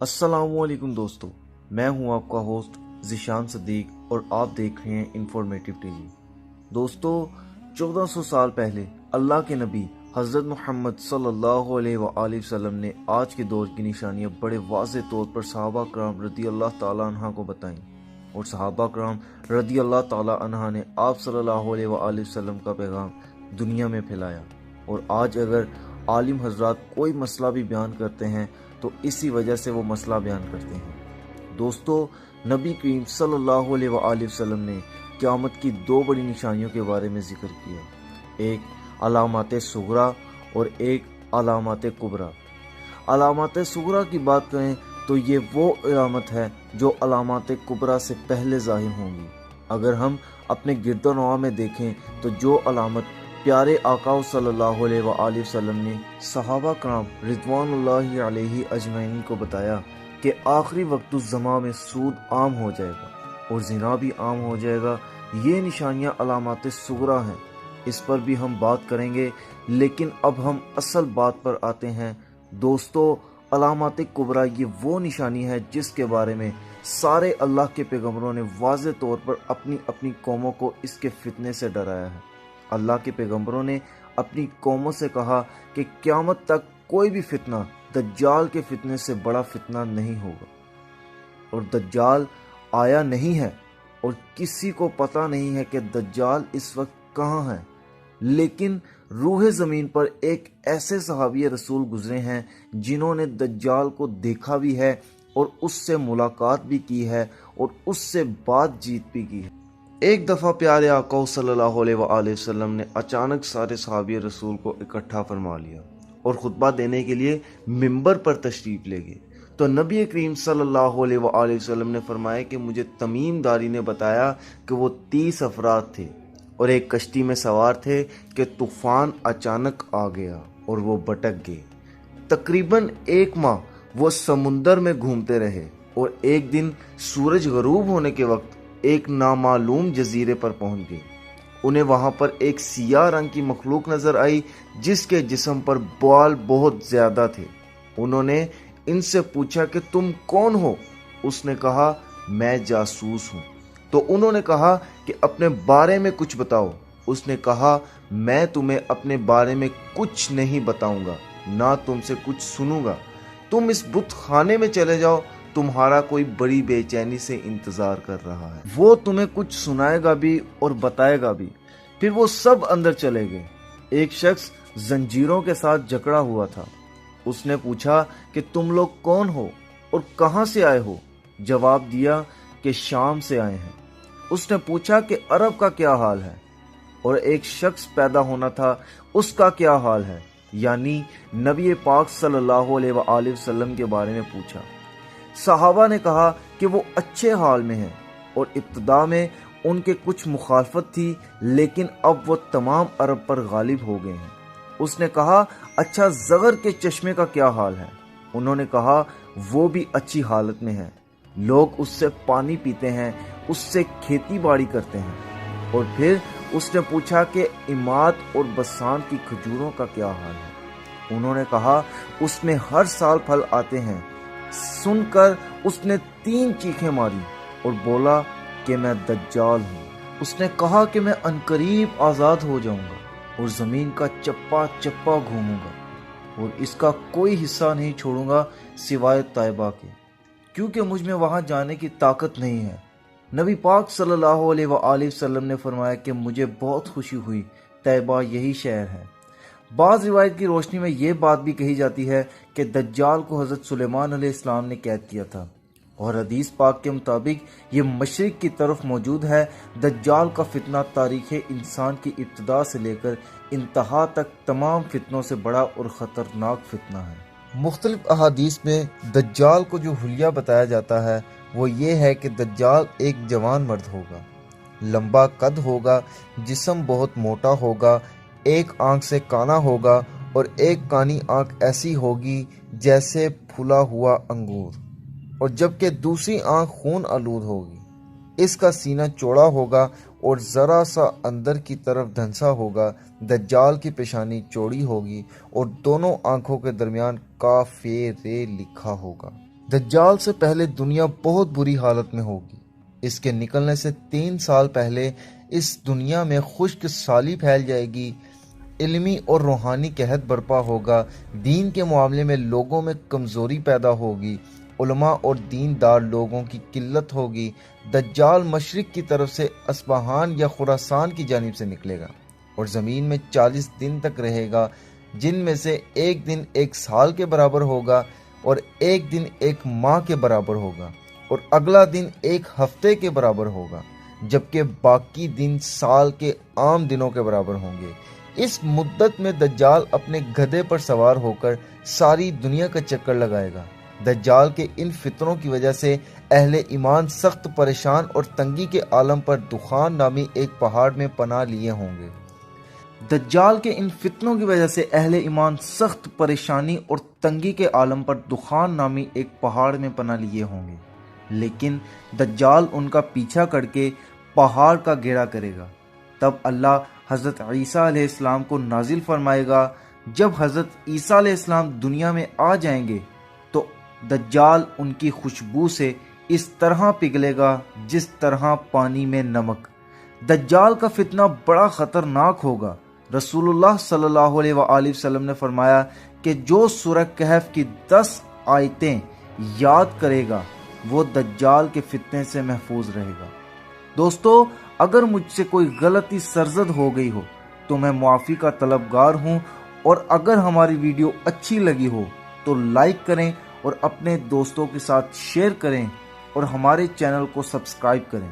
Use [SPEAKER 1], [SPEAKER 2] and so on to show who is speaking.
[SPEAKER 1] अस्सलाम वालेकुम दोस्तों, मैं हूं आपका होस्ट ज़िशान सदीक और आप देख रहे हैं इंफॉर्मेटिव टीवी। दोस्तों, 1400 साल पहले अल्लाह के नबी हज़रत मोहम्मद सल्लल्लाहु अलैहि वसल्लम ने आज के दौर की निशानियां बड़े वाज़े तौर पर सहाबा कराम रदी अल्लाह ताला अन्हा को बताईं और सहाबा कराम रदी अल्लाह ताला अन्हा ने आप सल्लल्लाहु अलैहि वसल्लम का पैगाम दुनिया में फैलाया। और आज अगर आलिम हजरात कोई मसला भी बयान करते हैं तो इसी वजह से वो मसला बयान करते हैं। दोस्तों, नबी करीम सल्लल्लाहु अलैहि वसल्लम ने क़यामत की दो बड़ी निशानियों के बारे में जिक्र किया, एक अलामात सुगरा और एक अलामात कुबरा। अलामात सुगरा की बात करें तो ये वो अलामत है जो अलामात कुबरा से पहले ज़ाहिर होंगी। अगर हम अपने गिरदोनवा में देखें तो जो अलामत प्यारे आका सल्लल्लाहु अलैहि वसल्लम ने सहाबा कराम रिज़वानुल्लाहि अलैहि अजमईन को बताया कि आखिरी वक्तुज़्ज़मा में सूद आम हो जाएगा और ज़िना भी आम हो जाएगा, ये निशानियां अलामात सुगरा हैं। इस पर भी हम बात करेंगे, लेकिन अब हम असल बात पर आते हैं। दोस्तों, अलामात कुबरा ये वो निशानी है जिसके बारे में सारे अल्लाह के पैगंबरों ने वाज़े तौर पर अपनी अपनी कौमों को इसके फितने से डराया है। अल्लाह के पैगंबरों ने अपनी कौमों से कहा कि क़यामत तक कोई भी फितना दज्जाल के फितने से बड़ा फितना नहीं होगा। और दज्जाल आया नहीं है और किसी को पता नहीं है कि दज्जाल इस वक्त कहाँ है। लेकिन रूह ज़मीन पर एक ऐसे सहाबी रसूल गुजरे हैं जिन्होंने दज्जाल को देखा भी है और उससे मुलाकात भी की है और उससे बातचीत भी की है। एक दफ़ा प्यारे आका सल्लल्लाहु अलैहि वसल्लम ने अचानक सारे सहाबी रसूल को इकट्ठा फरमा लिया और खुतबा देने के लिए मिंबर पर तशरीफ़ ले गए। तो नबी करीम सल्लल्लाहु अलैहि वसल्लम ने फरमाया कि मुझे तमीम दारी ने बताया कि वो 30 अफराद थे और एक कश्ती में सवार थे कि तूफ़ान अचानक आ गया और वो भटक गए। तकरीबन 1 माह वो समुंदर में घूमते रहे और एक दिन सूरज गरूब होने के वक्त एक नामालूम जजीरे पर पहुंच गए। उन्हें वहां पर एक सियाह रंग की मखलूक नजर आई जिसके जिस्म पर बाल बहुत ज्यादा थे। उन्होंने इनसे पूछा कि तुम कौन हो? उसने कहा, मैं जासूस हूँ। तो उन्होंने कहा कि अपने बारे में कुछ बताओ। उसने कहा, मैं तुम्हें अपने बारे में कुछ नहीं बताऊंगा, ना तुमसे कुछ सुनूंगा। तुम इस बुत खाने में चले जाओ, तुम्हारा कोई बड़ी बेचैनी से इंतजार कर रहा है। वो तुम्हें कुछ सुनाएगा भी और बताएगा भी। फिर वो सब अंदर चले गए। एक शख्स जंजीरों के साथ जकड़ा हुआ था। उसने पूछा कि तुम लोग कौन हो और कहां से आए हो? जवाब दिया कि शाम से आए हैं। उसने पूछा कि अरब का क्या हाल है? और एक शख्स पैदा होना था, उसका क्या हाल है? यानी नबी पाक सल्लल्लाहु अलैहि वसल्लम के बारे में पूछा। सहाबा ने कहा कि वो अच्छे हाल में हैं और इब्तिदा में उनके कुछ मुखालफत थी, लेकिन अब वो तमाम अरब पर गालिब हो गए हैं। उसने कहा, अच्छा ज़गर के चश्मे का क्या हाल है? उन्होंने कहा, वो भी अच्छी हालत में है। लोग उससे पानी पीते हैं, उससे खेती बाड़ी करते हैं। और फिर उसने पूछा कि इमाद और बसान की खजूरों का क्या हाल है? उन्होंने कहा, उसमें हर साल फल आते हैं। सुनकर उसने 3 चीखें मारी और बोला कि मैं दज्जाल हूँ। उसने कहा कि मैं अनकरीब आज़ाद हो जाऊंगा और ज़मीन का चप्पा चप्पा घूमूंगा और इसका कोई हिस्सा नहीं छोड़ूंगा सिवाय तैयबा के, क्योंकि मुझ में वहाँ जाने की ताकत नहीं है। नबी पाक सल्लल्लाहु अलैहि वसल्लम ने फरमाया कि मुझे बहुत खुशी हुई, तैयबा यही शहर है। बाज़ रिवायत की रोशनी में ये बात भी कही जाती है कि दज्जाल को हज़रत सुलेमान अलैहिस्सलाम ने कैद किया था और हदीस पाक के मुताबिक ये मशरिक की तरफ मौजूद है। दज्जाल का फितना तारीख़ इंसान की इब्तिदा से लेकर इंतहा तक तमाम फितनों से बड़ा और ख़तरनाक फितना है। मुख्तलिफ अहादीस में दज्जाल को जो हुलिया बताया जाता है वो ये है कि दज्जाल एक जवान मर्द होगा, लंबा कद होगा, जिस्म बहुत मोटा होगा, एक आंख से काना होगा और एक कानी आंख ऐसी होगी जैसे फूला हुआ अंगूर, और जबकि दूसरी आंख खून आलूद होगी। इसका सीना चौड़ा होगा और ज़रा सा अंदर की तरफ धंसा होगा। दज्जाल की पेशानी चौड़ी होगी और दोनों आंखों के दरमियान काफेरे लिखा होगा। دجال سے پہلے دنیا بہت بری حالت میں ہوگی۔ اس کے نکلنے سے 3 سال پہلے اس دنیا میں خشک سالی پھیل جائے گی، علمی اور روحانی قحط برپا ہوگا، دین کے معاملے میں لوگوں میں کمزوری پیدا ہوگی، علماء اور دیندار لوگوں کی قلت ہوگی۔ دجال مشرق کی طرف سے اصفہان یا خراسان کی جانب سے نکلے گا اور زمین میں 40 دن تک رہے گا، جن میں سے ایک دن 1 سال کے برابر ہوگا اور ایک دن 1 ماہ کے برابر ہوگا اور اگلا دن 1 ہفتے کے برابر ہوگا، جبکہ باقی دن سال کے عام دنوں کے برابر ہوں گے۔ اس مدت میں دجال اپنے گدھے پر سوار ہو کر ساری دنیا کا چکر لگائے گا۔ دجال کے ان فتنوں کی وجہ سے اہل ایمان سخت پریشان اور تنگی کے عالم پر دخان نامی ایک پہاڑ میں پناہ لیے ہوں گے۔ دجال کے ان فتنوں کی وجہ سے اہل ایمان سخت پریشانی اور تنگی کے عالم پر دخان نامی ایک پہاڑ میں پناہ لیے ہوں گے، لیکن دجال ان کا پیچھا کر کے پہاڑ کا گھیرا کرے گا۔ تب اللہ حضرت عیسیٰ علیہ السلام کو نازل فرمائے گا۔ جب حضرت عیسیٰ علیہ السلام دنیا میں آ جائیں گے تو دجال ان کی خوشبو سے اس طرح پگھلے گا جس طرح پانی میں نمک۔ دجال کا فتنہ بڑا خطرناک ہوگا۔ رسول اللہ صلی اللہ علیہ وآلہ وسلم نے فرمایا کہ جو سورہ کہف کی 10 آیتیں یاد کرے گا وہ دجال کے فتنے سے محفوظ رہے گا۔ دوستو، اگر مجھ سے کوئی غلطی سرزد ہو گئی ہو تو میں معافی کا طلبگار ہوں، اور اگر ہماری ویڈیو اچھی لگی ہو تو لائک کریں اور اپنے دوستوں کے ساتھ شیئر کریں اور ہمارے چینل کو سبسکرائب کریں۔